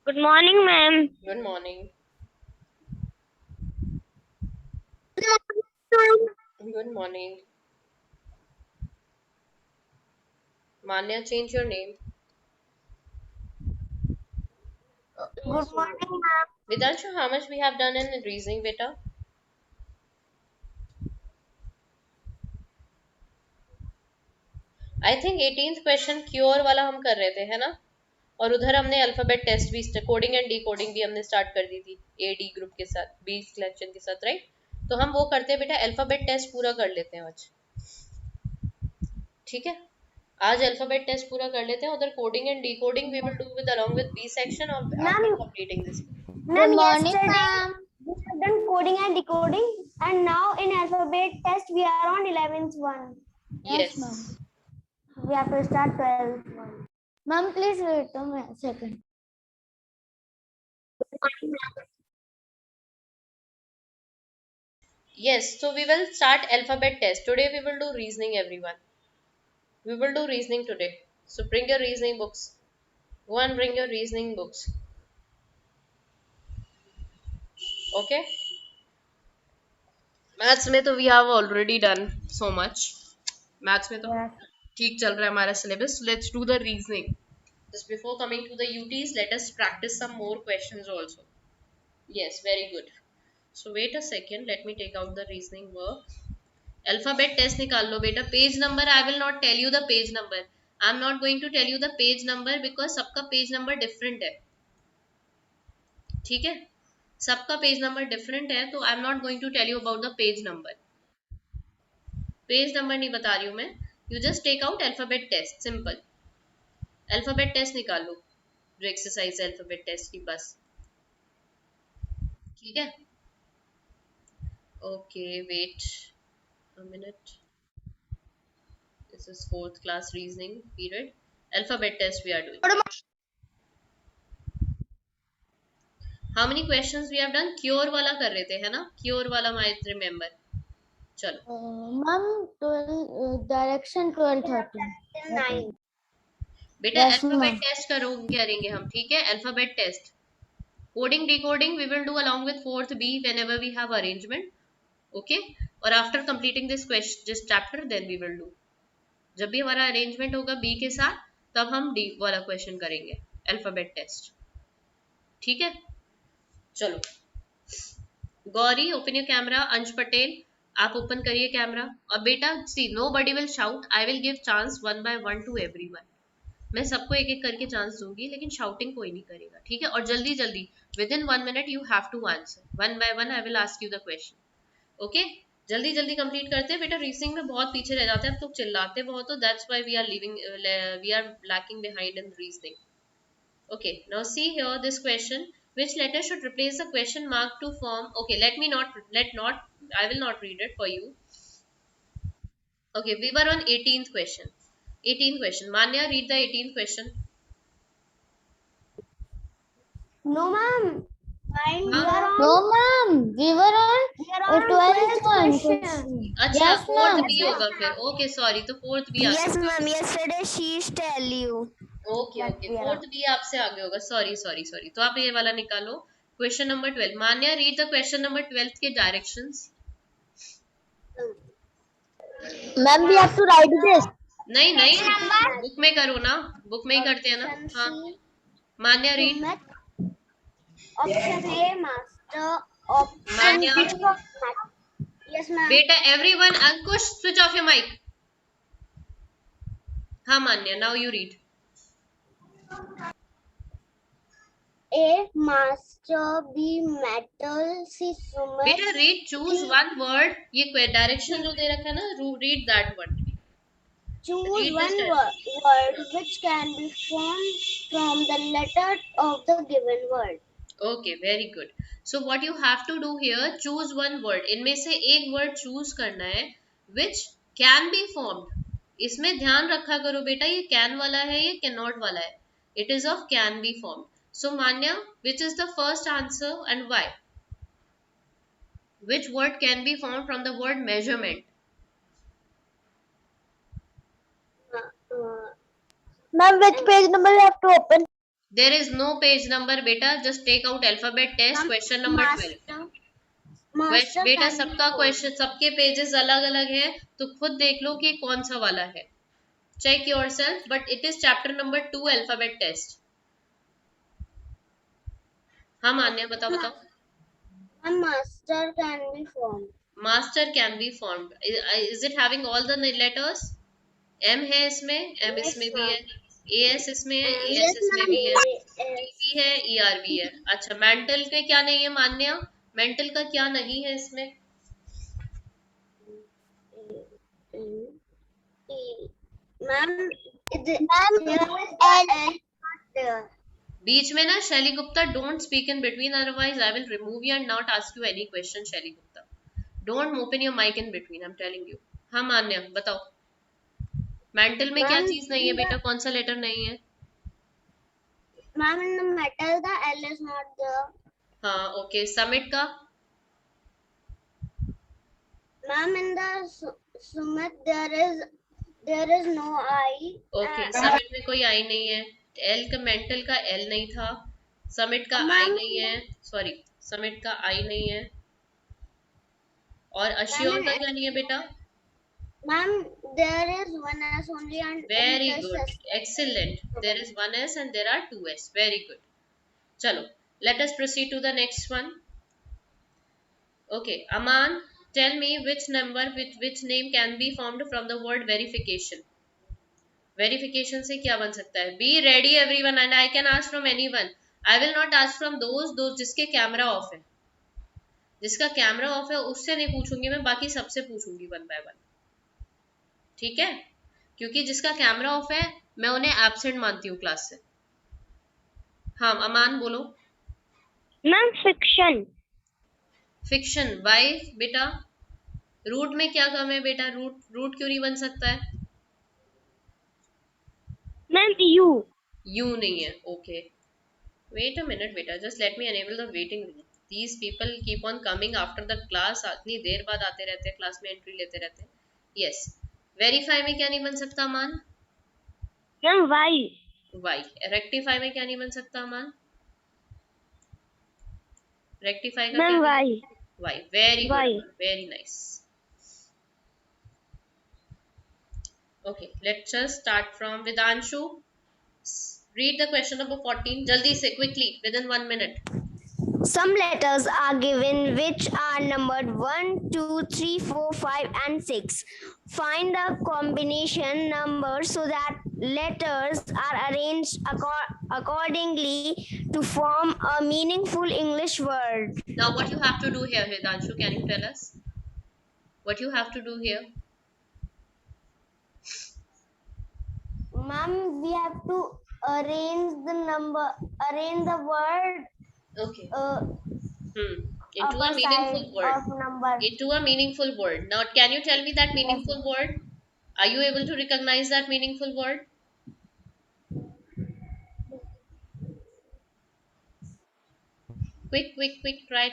Good morning, ma'am. Good morning. Good morning. Manya, change your name. Good morning, ma'am. Vidanshu, how much we have done in reasoning, beta? I think 18th question cure वाला हम कर रहे थे, है ना? और उधर हमने अल्फाबेट टेस्ट भी, कोडिंग एंड डीकोडिंग भी हमने स्टार्ट कर दी थी ए डी ग्रुप के साथ, बी सिलेक्शन के साथ, राइट? तो हम वो करते हैं बेटा, अल्फाबेट टेस्ट पूरा कर लेते हैं आज, ठीक है? आज अल्फाबेट टेस्ट पूरा कर लेते हैं, उधर coding and decoding we will do with along with B section और after Ma'am, completing this. ma'am, morning, yesterday ma'am. we have done coding and decoding, and now in alphabet test we are on 11th one. Yes, Yes. ma'am. We have to start 12th one. Ma'am, please wait a second. Yes, so we will start alphabet test. Today we will do reasoning, everyone. We will do reasoning today. So bring your reasoning books. Go and bring your reasoning books. Okay? Maths में तो we have already done so much. Maths में तो ठीक चल रहा है हमारा syllabus. Let's do the reasoning. Just before coming to the UTs, let us practice some more questions also. Yes, very good. So wait a second. Let me take out the reasoning work. Alphabet test निकाल लो बेटा. Page number I will not tell you the page number. I am not going to tell you the page number because सबका page number different है, ठीक है? सबका page number different है, तो I am not going to tell you about the page number. Page number नहीं बता रही हूँ मैं. You just take out alphabet test, simple. Alphabet test निकाल लो, जो एक्सरसाइज है अल्फाबेट टेस्ट की, बस. ठीक है? Okay, wait a minute. This is 4th class reasoning period. Alphabet test we are doing. How many questions we have done? Cure वाला कर रहे थे, है ना? क्योर वाला might remember. चलो. Ma'am, 12 direction 12:30. 9. बेटा Yes, अल्फाबेट ma'am. टेस्ट करेंगे हम, ठीक है? Alphabet test. Coding decoding we will do along with 4th B whenever we have arrangement. Okay? और after completing this chapter then we will do. जब भी हमारा अरेंजमेंट होगा बी के साथ, तब हम डी वाला क्वेश्चन करेंगे, अल्फाबेट टेस्ट. ठीक है? चलो. Gauri, open your camera. Ansh Patel, आप ओपन करिए कैमरा. और बेटा see, nobody will shout. I will give chance 1 by 1 to everyone. मैं सबको एक एक करके चांस दूंगी, लेकिन शाउटिंग कोई नहीं करेगा, ठीक है? और जल्दी जल्दी within 1 minute you have to answer. 1 by 1 I will ask you the question. Okay? जल्दी जल्दी कंप्लीट करते हैं बेटा. रीजनिंग में बहुत पीछे रह जाते हैं, अब तो चिल्लाते बहुत हो, that's why we are lacking behind in reasoning. Okay, now see here this question. Which letter should replace the question mark to form? Okay, I will not read it for you. Okay, we were on 18th question. 18th question. Manya, read the 18th question. No, ma'am. We हाँ. are on, No, ma'am. We were on we are on 12th 12th one. question. अच्छा, Yes, fourth ma'am. B होगा फिर. Okay, sorry, तो fourth B आ Yes, गया. ma'am. Yesterday she tell you. Okay But okay, we are fourth B आपसे आगे होगा. Sorry sorry sorry. तो आप ये वाला निकालो. Question number 12. Manya, read the question number 12 के directions. Ma'am, we have to write this. नहीं नहीं, बुक में करो ना, बुक में ही करते हैं ना. Option हाँ. C. Manya, read. Option A, master. Option Manya. B, math. Yes, ma'am. बेटा everyone, Ankush, switch off your mic. हाँ Manya, now you read. A, master. B, metal. C, sumer. बेटा रीड, चूज वन वर्ड. ये direction जो दे रखा है ना, read that word. Choose Read this one direction. word which can be formed from the letter of the given word. Okay, very good. So what you have to do here, choose one word. इनमें से एक word choose करना है which can be formed. इसमें ध्यान रखा करो बेटा, ये कैन वाला है, ये कैन नॉट वाला है. It is of can be formed. So Manya, which is the first answer and why? Which word can be formed from the word measurement? Ma'am, which page number you have to open? There is no page number बेटा, just take out alphabet test question number 12. बेटा सबका question, सबके pages अलग अलग है, तो खुद देख लो कि कौन सा वाला है. Check yourself, but it is chapter number 2 alphabet test. हाँ मान्या, बताओ बताओ. Master can be formed. Master can be formed. Is it having all the letters? M है इसमें, M इसमें भी है, AS इसमें है, ES इसमें भी है, TB है, ERB है. अच्छा, मेंटल के क्या नहीं है मान्या? मेंटल का क्या नहीं है इसमें? Ma'am, बीच में ना Shaili Gupta, don't speak in between, otherwise I will remove you and not ask you any question. Shaili Gupta, don't open your mic in between, I am telling you. हाँ मान्या, बताओ मेंटल में क्या चीज नहीं है बेटा, कौन सा लेटर नहीं है? Ma'am, in the metal, the L is not there. हाँ ओके. समिट का? Ma'am, in the Sumit, there is no I. Okay, summit में कोई आई नहीं है. एल का, मेंटल का एल नहीं था, समिट का आई नहीं है, सॉरी समिट का आई नहीं है. और अश्योर का क्या नहीं है बेटा? Ma'am, there is one S only and very in good, test excellent. There is one S and there are two S. Very good. चलो, let us proceed to the next one. Okay, Aman, tell me which number with which name can be formed from the word verification. Verification से क्या बन सकता है? Be ready everyone, and I can ask from anyone. I will not ask from those जिसके camera off है. जिसका camera off है उससे नहीं पूछूंगी मैं, बाकी सबसे पूछूंगी वन बाय वन. ठीक है? क्योंकि जिसका कैमरा ऑफ है मैं उन्हें एब्सेंट मानती हूँ क्लास से. हाँ अमान बोलो. Ma'am, fiction. फिक्शन. वाई बेटा? रूट में क्या कम है बेटा? रूट क्यों नहीं बन सकता है? Ma'am, you. यू नहीं है. ओके, वेट अ मिनट बेटा, just let me enable the waiting room. These people keep on coming after the class. इतनी देर बाद आते रहते हैं, क्लास में एंट्री लेते रहते हैं. यस. वेरीफाई में क्या नहीं बन सकता अमान? Ma'am, why? वाई. रेक्टिफाई में क्या नहीं बन सकता अमान? रेक्टिफाई का Ma'am, क्या? why? Why. Very Why? Good, very nice. Okay, let's just start from Vidanshu. Read the question number 14. Jaldi se, quickly, within 1 minute. Some letters are given which are numbered 1, 2, 3, 4, 5, and 6. Find the combination numbers so that letters are arranged accordingly to form a meaningful English word. Now, what you have to do here, Vidanshu? Can you tell us? What you have to do here? Ma'am, we have to arrange the word Okay. Into upper a meaningful side word. of number. Into a meaningful word. Now, can you tell me that meaningful word? Are you able to recognize that meaningful word? Quick, quick, quick. Try.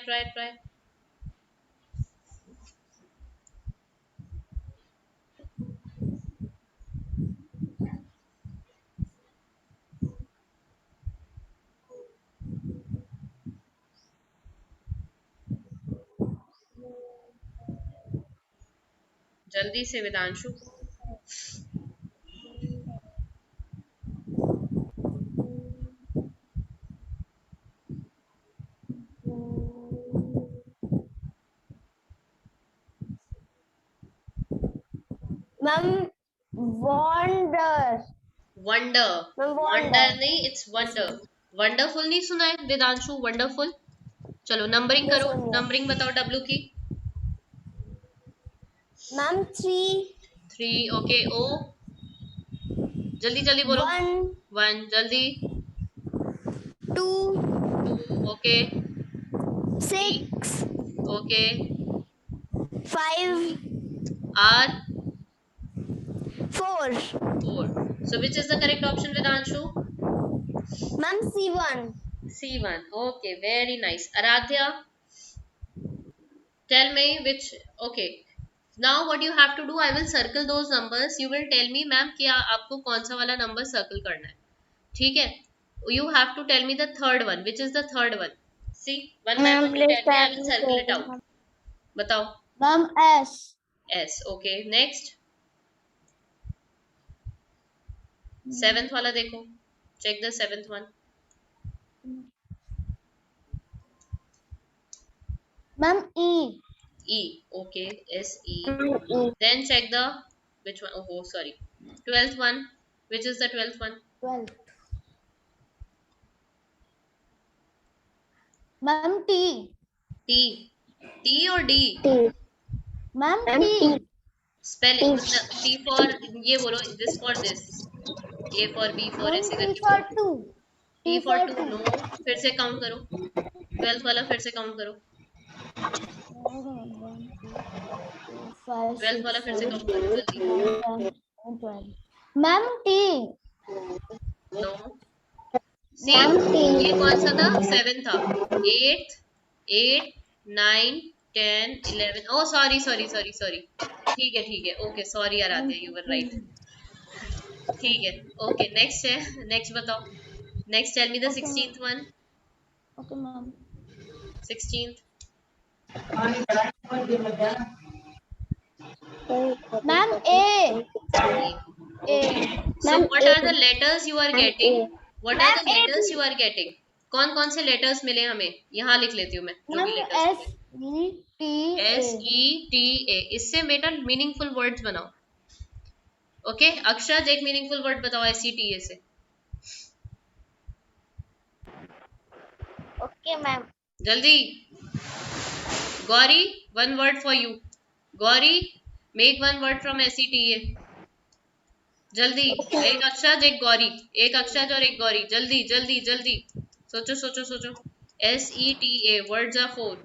जल्दी से Vedanshu. Ma'am, wonder. Wonder. Ma'am, wonder नहीं, it's wonder. Wonderful नहीं सुना है Vedanshu? Wonderful. चलो numbering करो. Numbering बताओ W की. Ma'am, 3. 3. ओके. ओ जल्दी जल्दी बोलो. 1. जल्दी. 2. 2. Okay. 6. Okay. 5. R. 4. 4. So which is the correct option, Vidanshu? Ma'am, C1. C1. Okay, very nice. Aradhya, tell me which. Okay. Now what you have to do, I will circle those numbers. You will tell me, ma'am, क्या आपको कौन सा वाला number circle करना है. ठीक है? You have to tell me the third one. Which is the third one? See, one by Ma'am, one you please tell me. I tell will me circle it second out. one. बताओ. Ma'am, S. S. Okay. Next. Seventh वाला देखो. Check the seventh one. Ma'am, E. E. Okay. S E. E. Then check the which one? Oh, sorry. 12th one. Which is the 12th one? 12. Ma'am, T. T. T or D? T. Ma'am, T. Spell it. मतलब T for ये बोलो. This for this. A for B for Ma'am, ऐसे T करके for बोलो. 2. T T for for 2. 2. No. फिर से count करो. 12th वाला फिर से काउंट करो. 1, 2, 5, 12th 6, वाला फिर से 7, काउंट करो 8, जल्दी. 9, 10, 12. Ma'am, T. No. See, ये कौन सा था? 7 था. 8, 8, 9, 10, 11. Oh, sorry. ठीक है. Okay, sorry Aaradhya, you were right. ठीक है. Okay, next है. Next बताओ. Next, tell me the Okay, 16th one. Okay, ma'am. 16th. Ma'am, A. A. Okay. A. So what are the letters you are getting? What are the letters you are getting? कौन कौन से letters मिले हमें? यहाँ लिख लेती हूँ मैं जो Ma'am, भी letters S, मिले. E, T, S A. E T A. इससे बेटा meaningful words बनाओ. ओके. अक्षराज एक मीनिंगफुल वर्ड बताओ SETA से. Okay, ma'am. जल्दी. Gauri, one word for you. Gauri, make one word from SETA. जल्दी. एक अक्षराज एक गौरी. एक अक्षराज और एक गौरी. जल्दी. सोचो. SETA. Words are 4.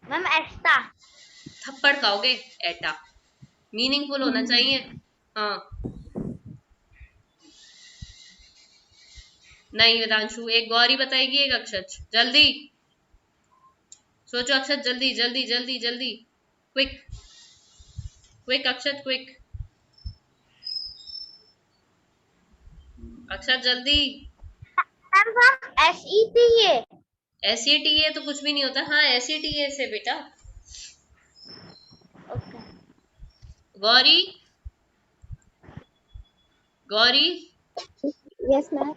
Ma'am, Esta. थप्पड़ खाओगे. एटा. मीनिंगफुल होना चाहिए. हाँ. नहीं वेदांशु. एक गौरी बताएगी, एक अक्षत. जल्दी सोचो अक्षत. जल्दी. क्विक अक्षत, क्विक. अक्षत जल्दी. Ma'am, SETA. SETA तो कुछ भी नहीं होता. हाँ, SETA से बेटा. Okay. Gauri. Yes, ma'am.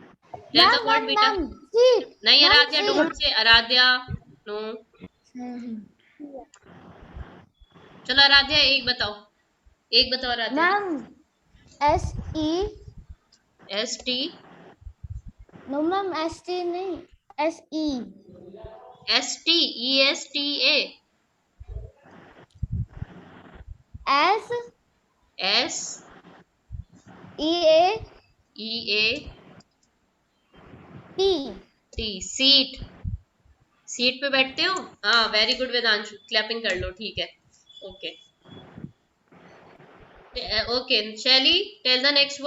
Tell the word बेटा. Seat. नहीं Ma'am, Aaradhya, don't say. Aaradhya no. चलो आराध्या एक बताओ Aaradhya. Ma'am, SE. ST. No, ma'am, ST नहीं. SE. ST. ESTA. S. S. EA. EA. T. T. Seat पे बैठते हो. हाँ, वेरी गुड वेदांशु. क्लैपिंग कर लो. ठीक है. Okay. Shaili, tell the next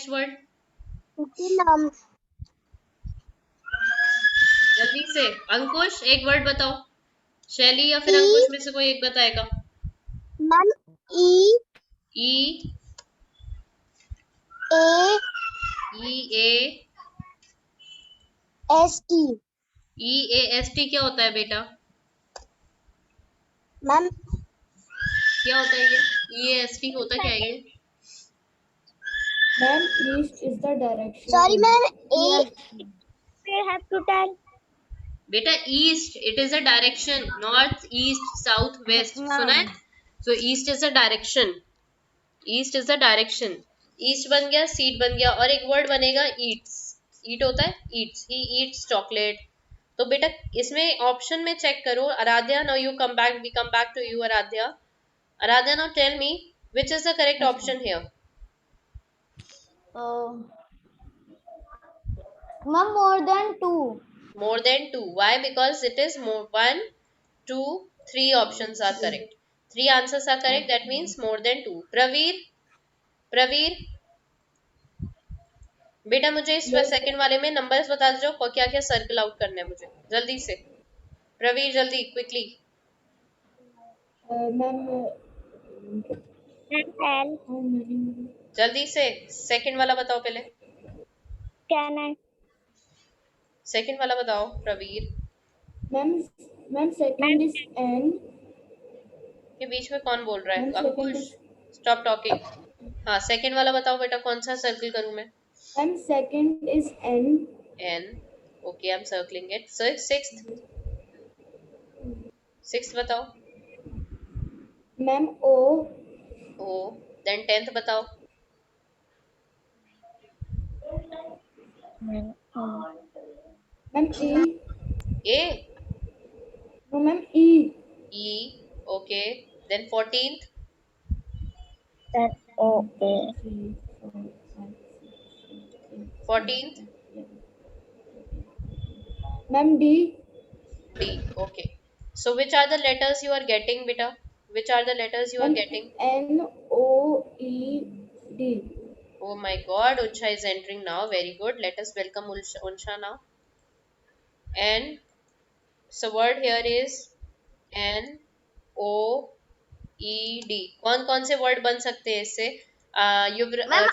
word. Okay, ma'am. जल्दी से. अंकुश एक वर्ड बताओ. शैली या फिर अंकुश में से कोई एक बताएगा. Ma'am, E. E. A. EA. ST. EAST क्या होता है बेटा? Ma'am, क्या होता है ये? EAST होता क्या है ये? Ma'am, east is the direction. sorry, ma'am. A. We have to tell. बेटा east, it is a direction. North, east, south, west. सुना है? So east is a direction. East बन गया, सीट बन गया, और एक वर्ड बनेगा ईट्स. ईट होता है ईट्स. He eats chocolate. तो बेटा इसमें ऑप्शन में चेक करो. Aaradhya, now you come back. We come back to you Aaradhya. Now tell me which is the correct option here. Ma'am, more than 2. More than 2. Why? Because it is more. 1, 2, 3 options are correct. 3 answers are correct. That means more than 2. Pravir बेटा मुझे इस second वाले में numbers बता दो. क्या क्या circle out करना है मुझे. जल्दी से प्रवीर, जल्दी quickly. Ma'am, L. how many? जल्दी से सेकंड वाला बताओ पहले, Can I? सेकंड वाला बताओ Pravir. Ma'am, second is N. के बीच में कौन बोल रहा है? Ma'am, second Ankush, is stop talking. हाँ, सेकंड वाला बताओ बेटा, कौन सा सर्कल करूं मैं? Ma'am, second is N. N, okay, I am circling it. Sixth बताओ। Ma'am, O. O, then tenth बताओ। Ma'am, E. A, No, ma'am, E. E, okay, then 14th। Then O A. 3, 4, 5, 6, 7, 14th 8. Ma'am, D. D, okay. So which are the letters you are getting, beta? Which are the letters you are Ma'am, getting? N, O, E, D. Oh my God, Unsha is entering now. Very good. Let us welcome Unsha now. And so word here is N O E D. कौन से word बन सकते हैं इससे? Ma'am,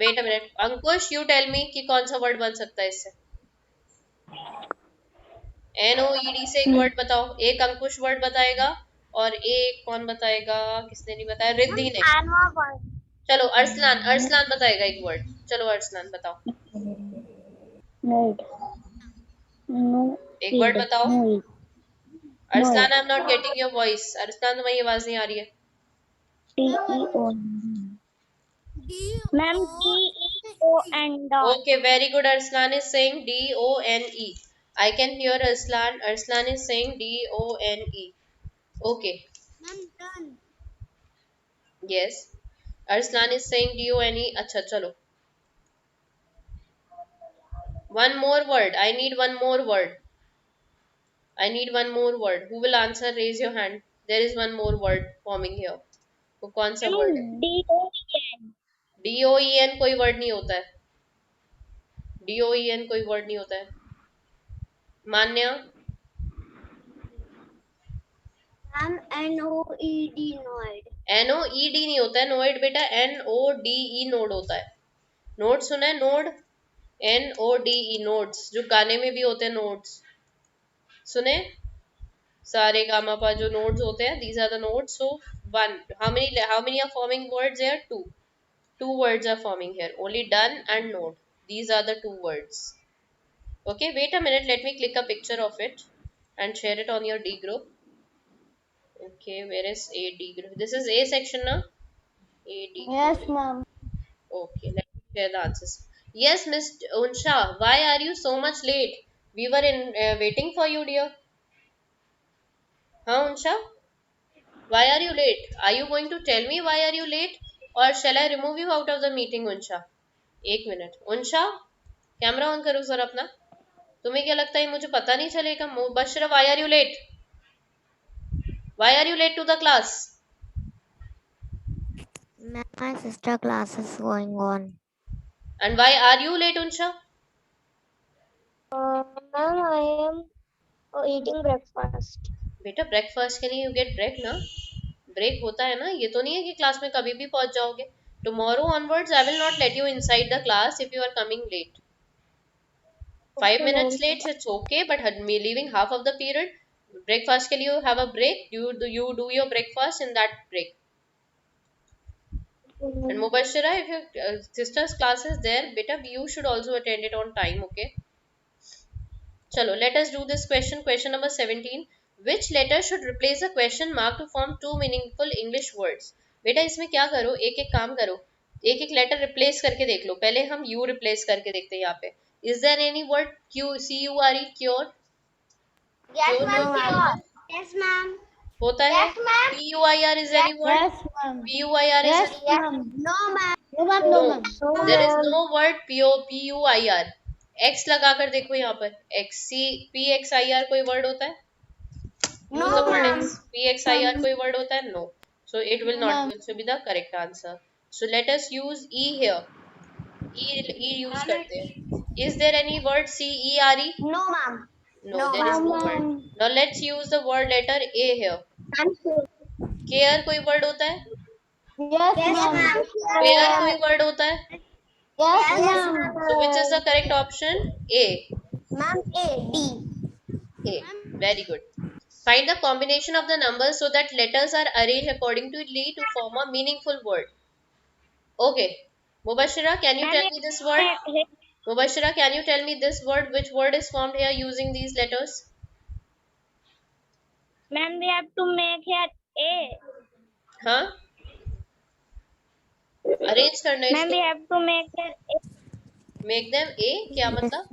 Wait a minute. Ankush, you tell me कि कौन सा word बन सकता है इससे? NOED से एक वर्ड बताओ। एक अंकुश वर्ड बताएगा और एक कौन बताएगा? किसने नहीं बताया? रिद्धि ने। चलो अरसलान बताएगा एक वर्ड। चलो अरसलान बताओ, No. No. एक वर्ड बताओ। No. Arsalan, I am not getting your voice. Arsalan, तुम्हारी आवाज नहीं आ रही है। T E O. Ma'am, D E O N dot. Okay, very good. Arslan is saying DONE. I can hear Arslan. Arslan is saying DONE. Okay. Yes. Arslan is saying DONE. अच्छा चलो. One more word. I need one more word. I need one more word. Who will answer? Raise your hand. There is one more word forming here. वो कौन सा word है? D O N. DOEN कोई word नहीं होता है. DOEN कोई word नहीं होता है. मान्या? Ma'am, N O E D Noid. NOED नहीं होता है नोड बेटा, NODE नोड होता है। नोड सुना है? नोड, NODE नोड्स, जो गाने में भी होते हैं नोड्स सुने? सारे गामा पा जो नोड्स होते हैं, these are the nodes. So one, how many are forming words here? Two words are forming here, only done and node. These are the two words. Okay, wait a minute, let me click a picture of it and share it on your D group. Okay, where is A D group? This is A section now. A D. Yes, ma'am. Okay, let me share the answers. Yes, Miss Unsha, why are you so much late? We were waiting for you, dear. Huh, Unsha? Why are you late? Are you going to tell me why are you late? Or shall I remove you out of the meeting, Unsha? एक minute. Unsha, camera on करो sir अपना। तुम्हें क्या लगता है मुझे पता नहीं चलेगा? Mubashra, why are you late? Why are you late to the class? My sister class is going on. And why are you late, Unsha? Ma'am, I am eating breakfast. बेटा ब्रेकफास्ट के लिए यू गेट ब्रेक ना, break होता है ना। ये तो नहीं है कि क्लास में कभी भी पहुंच जाओगे। Tomorrow onwards I will not let you inside the class if you are coming late. 5 minutes late it's okay, but me leaving half of the period, breakfast के लिए you have a break, you do your breakfast in that break. And Mubashira, if your sister's class is there, beta, you should also attend it on time, okay? Chalo, let us do this question. Question number 17. Which letter should replace a question mark to form two meaningful English words? बेटा इसमें क्या करो, एक एक काम करो, एक एक लेटर रिप्लेस करके देख लो। पहले हम यू रिप्लेस करके देखते हैं यहाँ पे। Is there any word Q CURE cure? Yes, cure ma'am. नहीं होता है? Yes, ma'am. होता है। Yes, ma'am. PUIR is any word? Yes, ma'am. PUIR is Yes, any ma'am. No, ma'am. No, ma'am. No, No, ma'am. there is no word PUIR. X लगाकर देखो यहाँ पर, PXIR कोई वर्ड होता है? No, Use the word ma'am. X. PXIR कोई word होता है? No. So it will not Ma'am. also be the correct answer. So let us use E here. E use करते हैं. Is there any word CERE? No, ma'am. No, No, there is no ma'am. word. Now let's use the word letter A here. Care कोई word होता है? Yes, ma'am. Pair कोई word होता है? Yes, ma'am. So which is the correct option? A. Ma'am, A, D. A. Very good. Find the combination of the numbers so that letters are arranged accordingly to form a meaningful word. Okay. Mubashira, can you tell me this word? Mubashira, can you tell me this word? Which word is formed here using these letters? Ma'am, we have to make here A. हाँ, arrange करना है Ma'am, we इसको. have to make here A. Make them A. क्या मतलब?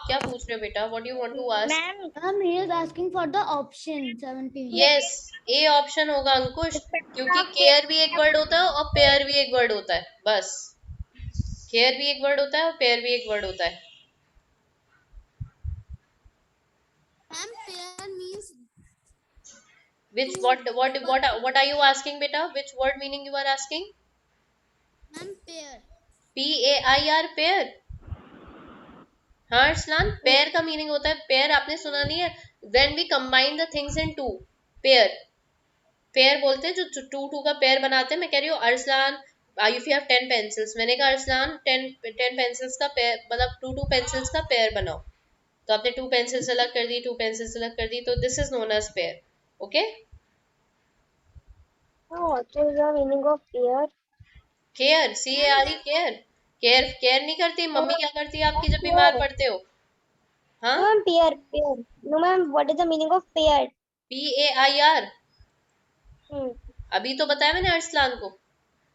क्या पूछ रहे हो बेटा? What you want to ask? Ma'am, he is asking for the option 17. Yes, A option होगा अंकुश, क्योंकि केयर भी एक वर्ड होता है और पेयर भी एक वर्ड होता है. बस केयर भी एक वर्ड होता है और पेयर भी एक वर्ड होता है. Ma'am, pair means Which what are you asking बेटा? Which word meaning you are asking? ma'am pair. PAIR pair. हाँ अरसलान, पेयर का मीनिंग होता है, पेयर आपने सुना नहीं है? When we combine the things in two, pair. Pair बोलते हैं जो टू का पेयर बनाते हैं. मैं कह रही हूँ Arsalan, if you have 10 pencils, मैंने कहा अरसलान 10 pencils का पेयर, मतलब टू pencils का पेयर बनाओ. तो आपने 2 pencils अलग कर दी, 2 pencils अलग कर दी, तो this is known as pair. Okay? What is the meaning of pair? Care, CARE, care. Care नहीं करती मम्मी? क्या करती है आपकी जब बीमार पड़ते हो? हाँ, Ma'am, pair. No, ma'am, what is the meaning of pair? PAIR. अभी तो बताया मैंने अरसलान को,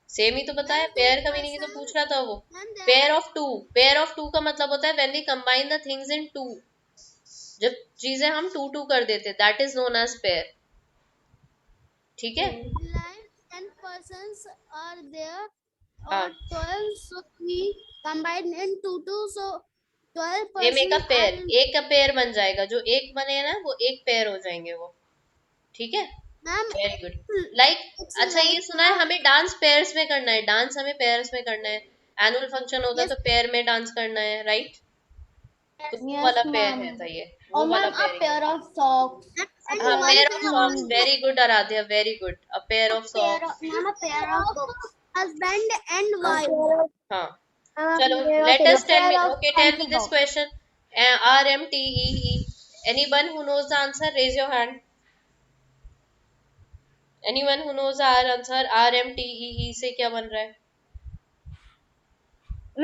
सेम ही तो बताया. पेयर का मीनिंग ही तो पूछ रहा था वो. पेयर ऑफ टू का मतलब होता है when we combine the things into, जब चीजें हम टू कर देते, that is known as pair. ठीक है? Like 10 persons are there हाँ, or 12, so we combine into 2, so 12 ये make a persons pair, are. एक का पेयर बन जाएगा. जो एक बने ना वो एक पेयर हो जाएंगे वो. ठीक है? Ma'am, very good. लाइक अच्छा, ये सुना है हमें डांस पेयर्स में करना है. डांस हमें पेयर्स में करना है. एनुअल फंक्शन होता है तो पेयर में डांस करना है, राइट? तो वो वाला पेयर है था ये, वो वाला पेयर है. pair of socks. हाँ, pair of socks. Very good Aaradhya, very good. A pair of socks. Ma'am, a pair of books. Husband and wife. हाँ, चलो, let us tell me. Okay, tell me this question. RMTEE. Anyone who knows the answer, raise your hand. Anyone who knows our answer? RMTEE से क्या बन रहा है?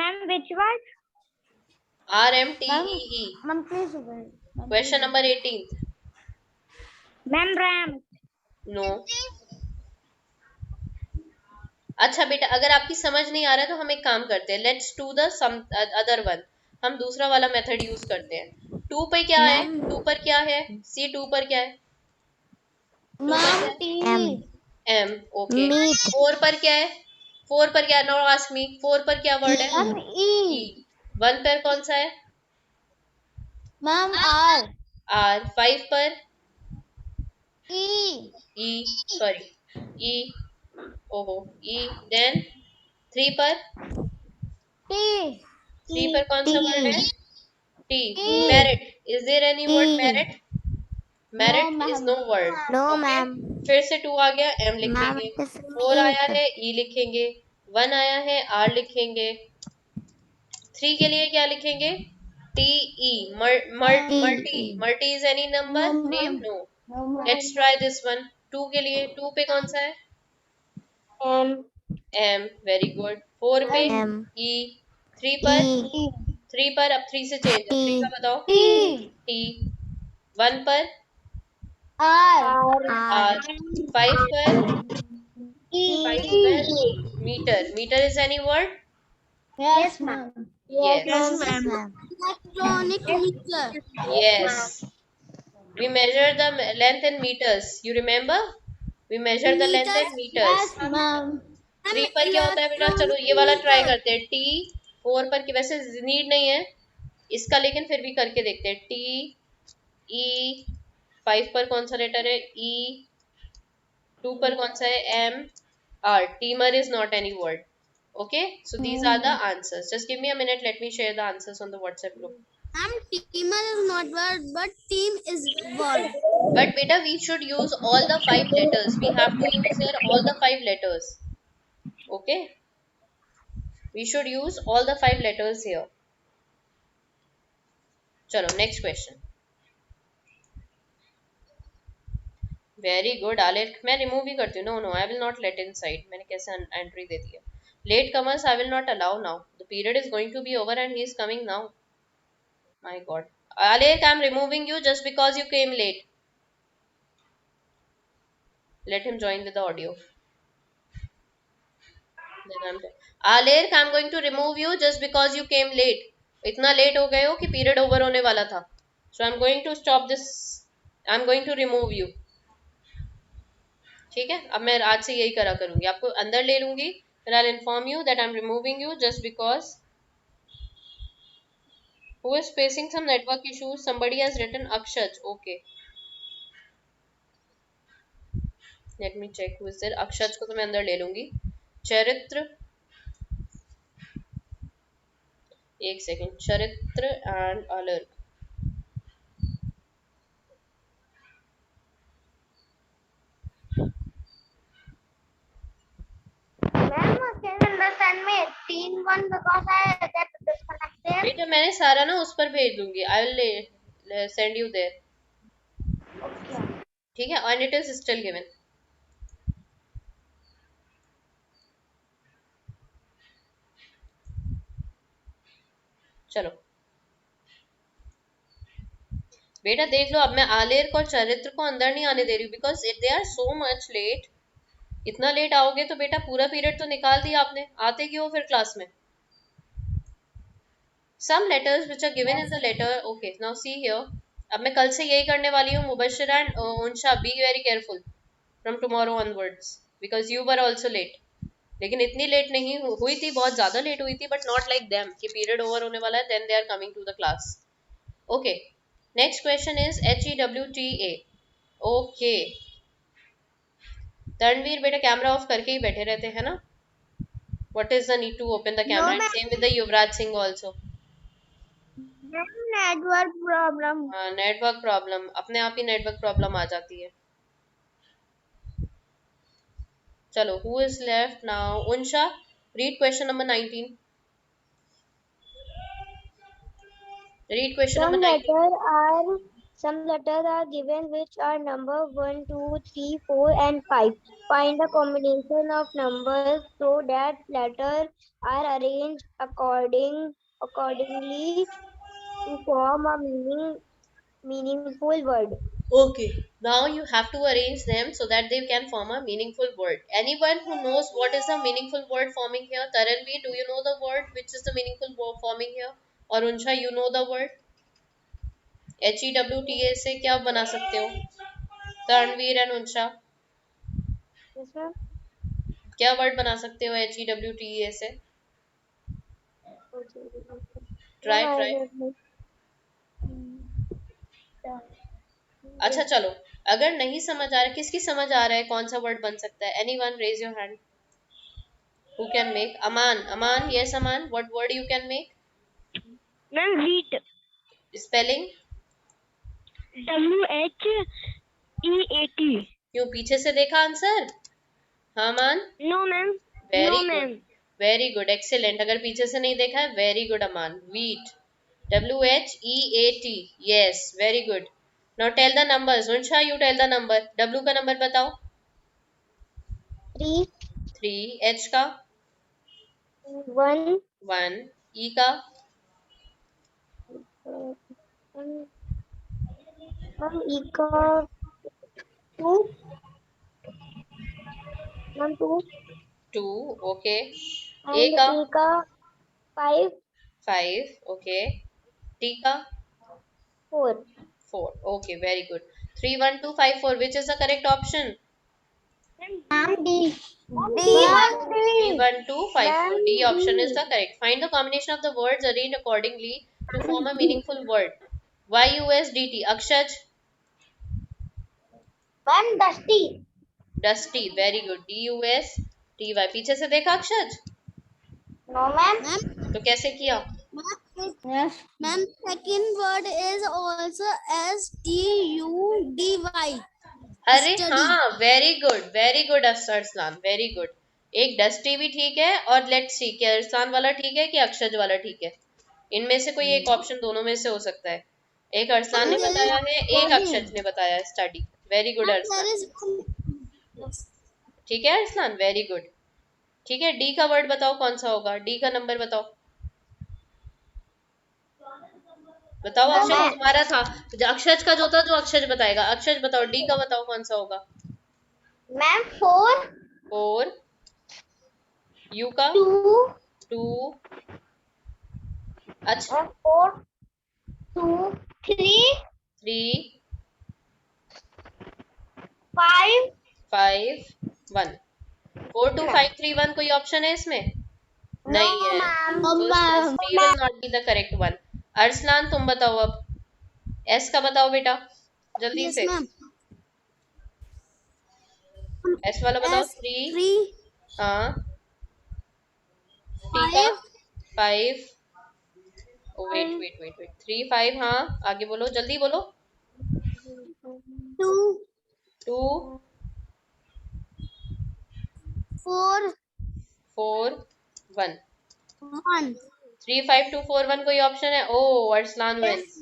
Ma'am, which one? RMTEE. Ma'am, please. Question number 18. Ma'am, ram. No. अच्छा बेटा, अगर आपकी समझ नहीं आ रहा है तो हम एक काम करते हैं. Let's do the some other one. हम दूसरा वाला मेथड यूज करते हैं. 2 पे क्या है? 2 पर क्या है? सी 2 पर क्या है? Ma'am, tea. M. ओके. 4 पर क्या है? 4 पर क्या है? Know ask me. 4 पर क्या वर्ड है? Ma'am, E. 1 पर कौन सा है? Ma'am, R. R. 5 पर E. Sorry, E. ओहो, E. देन 3 पर? T. 3 पर कौन सा वर्ड है? T. Merit. Is there any word merit? Merit is no word. No, Okay? ma'am. फिर से 2 आ गया, M लिखेंगे. 4 आया है, E लिखेंगे. 1 आया है, R लिखेंगे. 3 के लिए क्या लिखेंगे? TE. Multi is any number? Name? No. Let's try this one. 2 के लिए, 2 पे कौन सा है? M. Very good. 4 पे E. 3 पर? 3 पर, अब 3 से चेंज. 3 का बताओ. T. 1 पर? R. 5 पर? 5 पर? Meter is any word? Yes, ma'am. Yes. Electronic meter. Yes. We measure the length in meters. You remember? We measure the length in meters. Ma'am. 3 पर क्या होता है बेटा? चलो ये वाला ट्राई करते हैं. T. 4 पर वैसे नीड नहीं है इसका, लेकिन फिर भी करके देखते हैं. T. E. 5 पर कौन सा लेटर है? E. 2 पर कौन सा है? M. R. Teamer is not any word. Okay, so these are the answers. Just give me a minute. Let me share the answers on the WhatsApp group. Teamer is not word, but team is word. But beta, we should use all the 5 letters. We have to use here all the 5 letters. Okay? We should use all the 5 letters here. Chalo, next question. Very good Alir. मैं remove ही करती हूँ. No no, I will not let inside. मैंने कैसे entry दे दी है. Latecomers I will not allow now. The period is going to be over and he is coming now. My god. Alir, I am removing you just because you came late. Let him join with the audio. Alir, I am going to remove you just because you came late. इतना late हो गए हो कि period over होने वाला था. So I am going to stop this. I am going to remove you. ठीक है, अब मैं आज से यही करा करूंगी. आपको अंदर ले लूंगी. फिर I will inform you that I am removing you just because. Who is facing some network issues. Somebody has written Akshaj. Okay, let me check who is there. Akshaj को तो मैं अंदर ले लूंगी. चरित्र, एक सेकेंड. चरित्र एंड अलर्क. Ma'am, can you understand me? 18-1 because I get disconnected. बेटा मैंने सारा ना उस पर भेज दूंगी. I will send you there. Okay. ठीक है, and it is still given. चलो बेटा देख लो. अब मैं आलेर को और चरित्र को अंदर नहीं आने दे रही हूँ because they are so much late. इतना लेट आओगे तो बेटा पूरा पीरियड तो निकाल दिया आपने. आते क्यों फिर क्लास में. Some letters which are given in the letter. Okay, now see here. अब मैं कल से यही करने वाली हूँ. Mubashir and Unsha, be very careful from tomorrow onwards because you were also late. लेकिन इतनी लेट नहीं हुई थी, बहुत ज्यादा लेट हुई थी, बट नॉट लाइक देम कि पीरियड ओवर होने वाला है then they are coming to the class. Okay, next question is HEWTA. Okay, Taranveer बेटा कैमरा ऑफ करके ही बैठे रहते हैं ना. What is the need to open the camera. And same with the Yuvraj Singh also. Network problem. Network problem, अपने आप ही नेटवर्क प्रॉब्लम आ जाती है. चलो, who is left now. उनशा, read question number 19. Read question number 19. Some letters are given which are number 1, 2, 3, 4 and 5. Find the combination of numbers so that letters are arranged accordingly to form a meaningful word. Okay, now you have to arrange them so that they can form a meaningful word. Anyone who knows what is the meaningful word forming here? Taranveer, do you know the word which is the meaningful word forming here? और उनशा, you know the word? HEWTA से क्या बना सकते हो? तरणवीर and उनशा, Yes, ma'am. क्या word बना सकते हो HEWTA से? ट्राई. अच्छा चलो, अगर नहीं समझ आ रहा, किसकी समझ आ रहा है कौन सा वर्ड बन सकता है. Anyone raise your hand. Who can make. Aman. Aman, yes Aman, what word you can make. Ma'am, wheat. Spelling. WHEAT. क्यों, पीछे से देखा आंसर. हाँ Aman. No, ma'am. Very good, very good, excellent. अगर पीछे से नहीं देखा है, very good Aman. Wheat, WHEAT. Yes, very good. Now tell the numbers. Unsha, you tell the number. W का नंबर बताओ. 3, 3. H का 1, 1. E का 2, 1, 2, 2. ओके. A and का A का 5, 5. ओके. T का 4. 4. Okay, very good. 3, 1, 2, 5, 4. Which is the correct option? Ma'am, D. 3, 1, 2, 5, 4. D option is the correct. Find the combination of the words arranged accordingly to form a meaningful word. YUSDT. Akshaj. Ma'am, Dusty. Dusty. Very good. DUSTY. पीछे से देखा अक्षज. No, ma'am. तो कैसे किया. Yes. Ma'am, second word is also STUDY. अरे Study. हाँ, very good Arsalan, very good. एक dusty भी ठीक है, और लेट्स सी कि अरसान वाला ठीक है कि अक्षज वाला ठीक है। इनमें से कोई एक ऑप्शन दोनों में से हो सकता है। एक अरसान ने बताया है, एक अक्षज ने बताया है study. Very good There अरसान। is one. ठीक है अरसलान, वेरी गुड। ठीक है, डी का वर्ड बताओ कौन सा होगा, डी का नंबर बताओ। बताओ अक्षज, तुम्हारा था अक्षज का जो था, जो अक्षज बताएगा। अक्षज बताओ, डी का बताओ कौन सा होगा। मैम 4 4, यू का 2 2, अच्छा 4 2 3 3 5 5 1। 4 2 5 3 1 कोई ऑप्शन है इसमें? नहीं है, ma'am B will not be the correct one. Arsalan तुम बताओ अब, एस का बताओ बेटा जल्दी Yes, से। ma'am. एस वाला बताओ। S 3, 3 हाँ। टी का 5, वेट वेट वेट वेट 3 5, हाँ आगे बोलो, जल्दी बोलो। 2 2 4 4 1। 1. 3 5 2 4 1 कोई ऑप्शन है? ओ अरसलान विंस।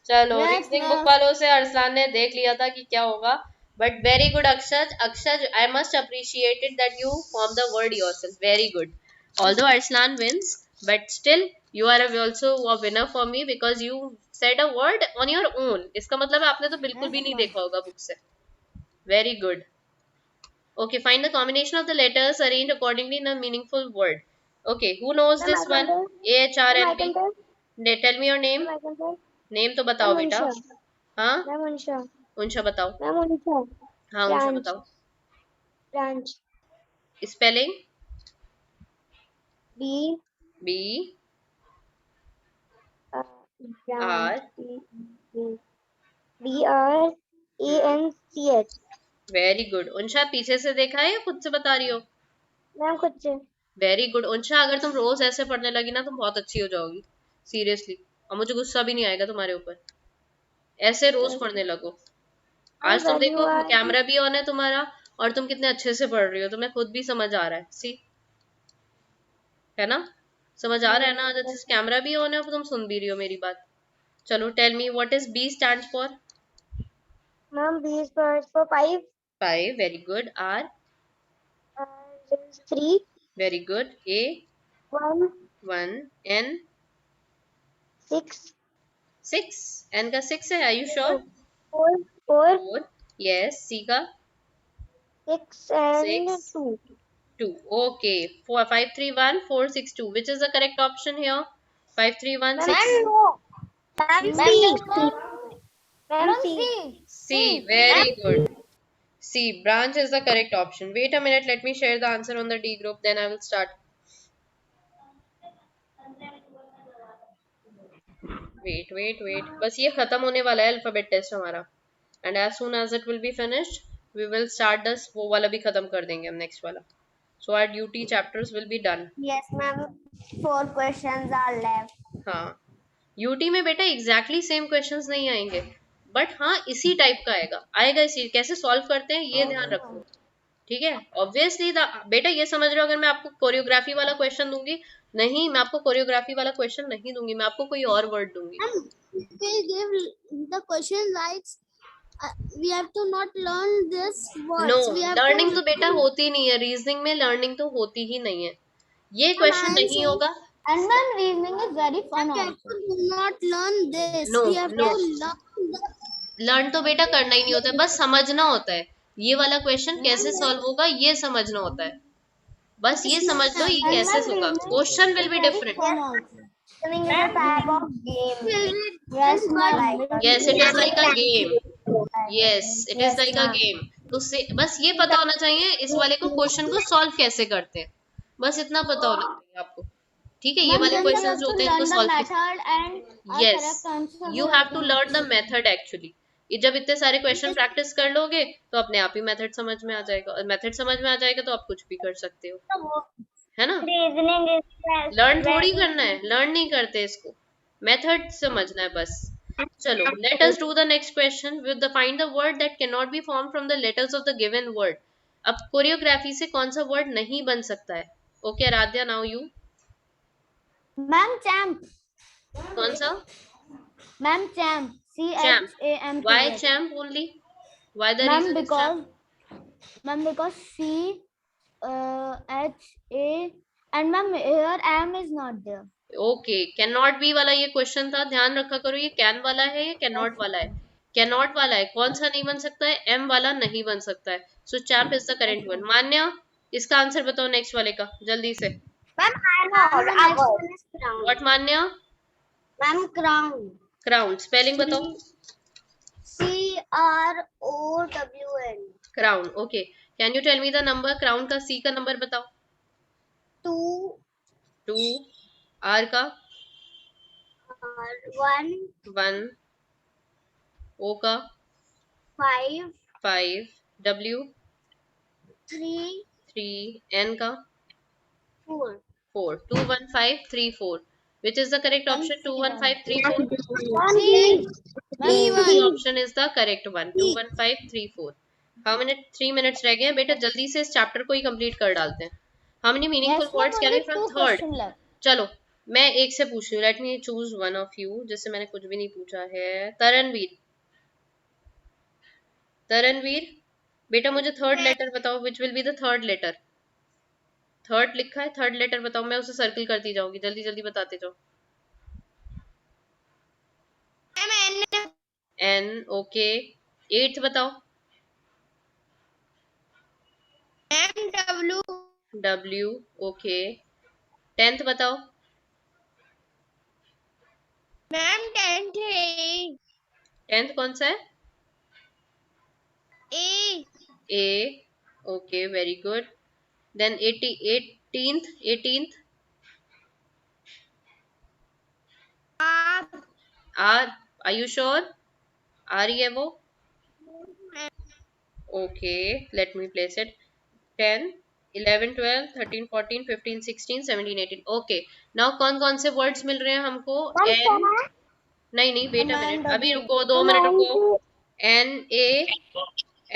चलो, रीजनिंग बुक वालों से अरसलान ने देख लिया था कि क्या होगा, but very good Akshaj. Akshaj, I must appreciate it that you form the word yourself, very good. Although Arsalan wins, but still you are also a winner for me because you said a word on your own। इसका मतलब है आपने तो बिल्कुल भी नहीं देखा होगा बुक से। Very good. Okay, find the combination of the letters arranged accordingly in a meaningful word. Okay, who knows this one? A H R N B. Tell me your name. Name तो बताओ बेटा। हाँ, उनशा बताओ। हाँ, उनशा बताओ। Branch spelling B B R BRANCH। Very good. Unsha पीछे से देखा है या खुद से बता रही हो? मैम खुद से। वेरी गुड उनशा, अगर तुम रोज ऐसे पढ़ने लगी ना तुम बहुत अच्छी हो जाओगी, सीरियसली। और मुझे गुस्सा भी नहीं आएगा तुम्हारे ऊपर, ऐसे रोज पढ़ने लगो। आज तुम देखो कैमरा भी ऑन है तुम्हारा, और तुम कितने अच्छे से पढ़ रही हो, तुम्हें खुद भी समझ आ रहा है। सी, है ना, समझ आ रहा है ना? आज अच्छे से कैमरा भी ऑन है और तुम सुन भी रही हो मेरी बात। चलो, tell me what is B stands for? Ma'am B stands for 5 5, very good. R, R is 3 very good. A, 1 1। N, 6 6। N का 6 है, are you sure? 4 4, yes. C का 6 and 6 2 2, okay। 4 5 3 1 4 6 2, which is the correct option here? 5 3 1 6 C, very good। C, branch is the correct option। Wait a minute, let me share the answer on the D group, then I will start। wait, बस ये खत्म होने वाला है alphabet test हमारा, and as soon as it will be finished we will start this, वो वाला भी खत्म कर देंगे हम, नेक्स्ट वाला। so our UT chapters will be done। Yes, ma'am. 4 questions are left. हाँ, यूटी में बेटा एग्जैक्टली सेम क्वेश्चंस नहीं आएंगे, बट हाँ इसी टाइप का आएगा इसी, कैसे सॉल्व करते हैं ये ध्यान रखो, ठीक है। ऑब्वियसली बेटा ये समझ रहे हो, अगर मैं आपको कोरियोग्राफी वाला क्वेश्चन दूंगी, नहीं मैं आपको कोरियोग्राफी वाला क्वेश्चन नहीं दूंगी, मैं आपको कोई और वर्ड दूंगी। We'll give the question like we have to not learn this words. No, We have learning to तो बेटा होती नहीं है, रीजनिंग में लर्निंग तो होती ही नहीं है, ये क्वेश्चन नहीं होगा। And ma'am, reasoning is very fun we have also. to not learn this. No, We have no. to learn the learn तो बेटा करना ही नहीं होता है, बस समझना होता है। ये वाला क्वेश्चन कैसे सॉल्व होगा ये समझना होता है, बस ये समझ लो ये कैसे होगा। Question will be different. Fun also. Listening is a type of game. Yes, ma'am. Yes, it is like a game. Yes, it is like a game. तो बस ये पता होना चाहिए इस वाले को, क्वेश्चन को सॉल्व कैसे करते हैं, बस इतना पता होना चाहिए आपको, ठीक है। ये वाले क्वेश्चंस जो होते हैं इनको solve, yes, you have to learn the method actually. जब इतने सारे क्वेश्चन प्रैक्टिस कर लोगे तो अपने आप ही मेथड समझ में आ जाएगा, और मेथड समझ में आ जाएगा तो आप कुछ भी कर सकते हो। है ना? Reasoning is best. लर्न थोड़ी करना है, लर्न नहीं करते इसको, मेथड समझना है बस. चलो, let us do the next question with the find the word that can not be form from the letters of the given word. अब कोरियोग्राफी से कौन सा वर्ड नहीं बन सकता है? Okay Aaradhya, now you. Ma'am, champ. कौन सा? Ma'am, champ. Champ. CHAMP. Why champ only? Why the Ma'am, reason is champ? because CHA and ma'am here am is not there. Okay, can not B वाला ये question था, ध्यान रखा करो. ये can वाला है या कैन नॉट वाला है? कैन नॉट वाला है. कौन सा नहीं बन सकता है? एम वाला नहीं बन सकता है. So champ is the correct one. Manya, इसका आंसर बताओ नेक्स्ट वाले का जल्दी से. Ma'am, I know. The next one is crown. What Manya? Ma'am, crown. Crown. Spelling बताओ. CROWN. Crown. Okay, can you tell me the number? Crown का C का number बताओ. 2 2. आर का 1 1. ओ का 5 5. डब्ल्यू 3 3. एन का 4. 4. 2 1 5 3 4. Which is the correct option? 2 1 5 3 4. The option is the correct one. 2 1 5 3 4. How many 3 minutes रह गए हैं बेटा? जल्दी से इस चैप्टर को ही कंप्लीट कर डालते हैं. How many meaningful words can be from third? चलो, मैं एक से पूछ रही हूँ. Let me choose one of you. जिससे मैंने कुछ भी नहीं पूछा है. तरणवीर. तरणवीर बेटा मुझे थर्ड लेटर बताओ. Which will be the third letter? Third लिखा है, थर्ड लेटर बताओ. मैं उसे सर्कल करती जाऊंगी, जल्दी जल्दी बताते जाओ. एन. ओके. 8th बताओ. डब्ल्यू. ओके. 10th बताओ. Ma'am, 10th 10th कौन सा है? A. A. Okay, very good. Then 18th. 18th R. R. Are you sure? R ही है वो? Okay, let me place it. 10 11 12 13 14 15 16 17 18. Okay, now कौन कौन से वर्ड्स मिल रहे हैं हमको? एन. नहीं नहीं, वेट अ मिनट, अभी रुको, 2 मिनट रुको. N A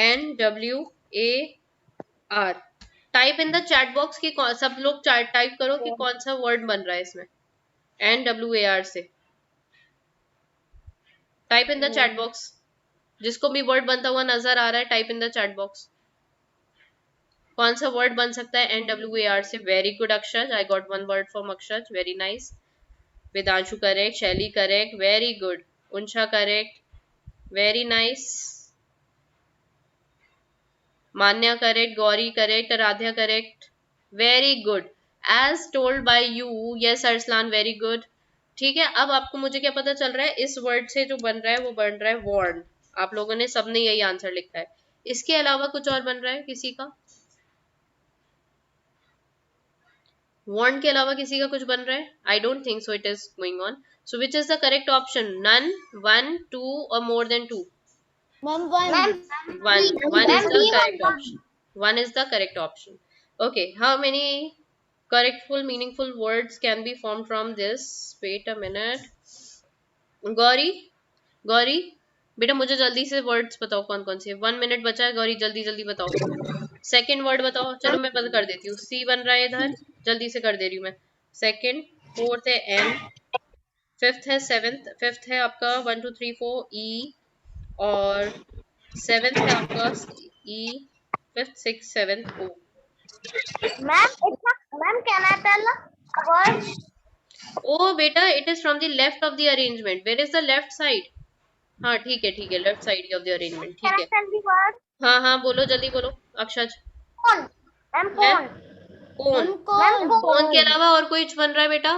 N W A R. Type in the chat box की सब लोग टाइप करो कि कौन सा वर्ड बन रहा है इसमें. एन डब्ल्यू ए आर से type in the chat box. जिसको भी वर्ड बनता हुआ नजर आ रहा है, type in the chat box. कौन सा वर्ड बन सकता है एन डब्ल्यू ए आर से? Very good Akshar. I got 1 word from Akshar. Very nice. Vedanshu correct. Shaili correct. Very good. Unsha correct. Very nice. Manya correct. Gauri correct. Aaradhya correct. Very good. As told by you. Yes Arsalan, very good. ठीक है, अब आपको मुझे क्या पता चल रहा है? इस वर्ड से जो बन रहा है वो बन रहा है वॉर्न. आप लोगों ने सबने यही आंसर लिखा है. इसके अलावा कुछ और बन रहा है किसी का? वॉर्न के अलावा किसी का कुछ बन रहा है? I don't think so it is going on. So which is the correct option? None, 1, 2 और more than 2? Ma'am, 1. 1 is the correct option. 1 is the correct option. Okay, how many correctful meaningful words can be formed from this? Wait a minute. Gauri, Gauri बेटा मुझे जल्दी से words बताओ कौन कौन से. 1 minute बचा है गौरी, जल्दी जल्दी बताओ. सेकंड वर्ड बताओ. चलो मैं बंद कर देती हूँ. सी बन रहा है इधर, जल्दी से कर दे रही हूँ मैं. सेकंड. 4th है एन. 5th है 7th. 5th है आपका 1 2 3 4 ई. और 7th है आपका ई. 5th 6 7th O. Ma'am, can I tell a word? ओ बेटा, it is from the left of the arrangement. Where is the left side? हाँ ठीक है ठीक है, left side of the arrangement. Can ठीक I है, tell the word? हाँ हाँ बोलो, जल्दी बोलो. अक्षज. Cone. Ma'am, cone. कौन? Ma'am, कौन के अलावा और कुछ बन रहा है बेटा?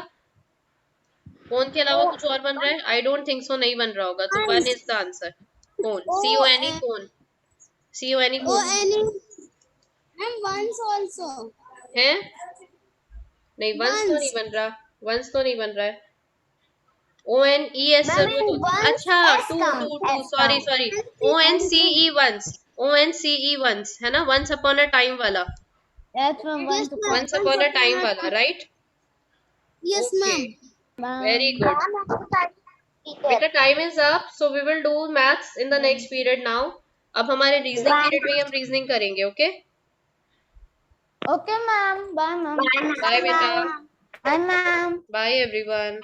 कौन के अलावा कुछ और बन रहा है? आई डोंट थिंक सो, नहीं बन रहा होगा. तो 1 इज द आंसर. कौन. CONE कौन. CONE कौन And once also. है? नहीं, वंस तो नहीं बन रहा. वंस तो नहीं बन रहा है. ONES जरूर होता है. अच्छा, 2 sorry sorry. ONCE once. ONCE once है ना, वंस अपॉन अ टाइम वाला. That's from one Yes, to ma'am. Once upon a time wala, right? Yes, ma'am. Okay, very good. Ma'am, exercise repeated. Beta time is up, so we will do maths in the next period now. अब हमारे reasoning period में ही हम reasoning करेंगे. Okay, Okay, ma'am. Bye, ma'am. Bye बेटा, Bye, ma'am. Bye everyone.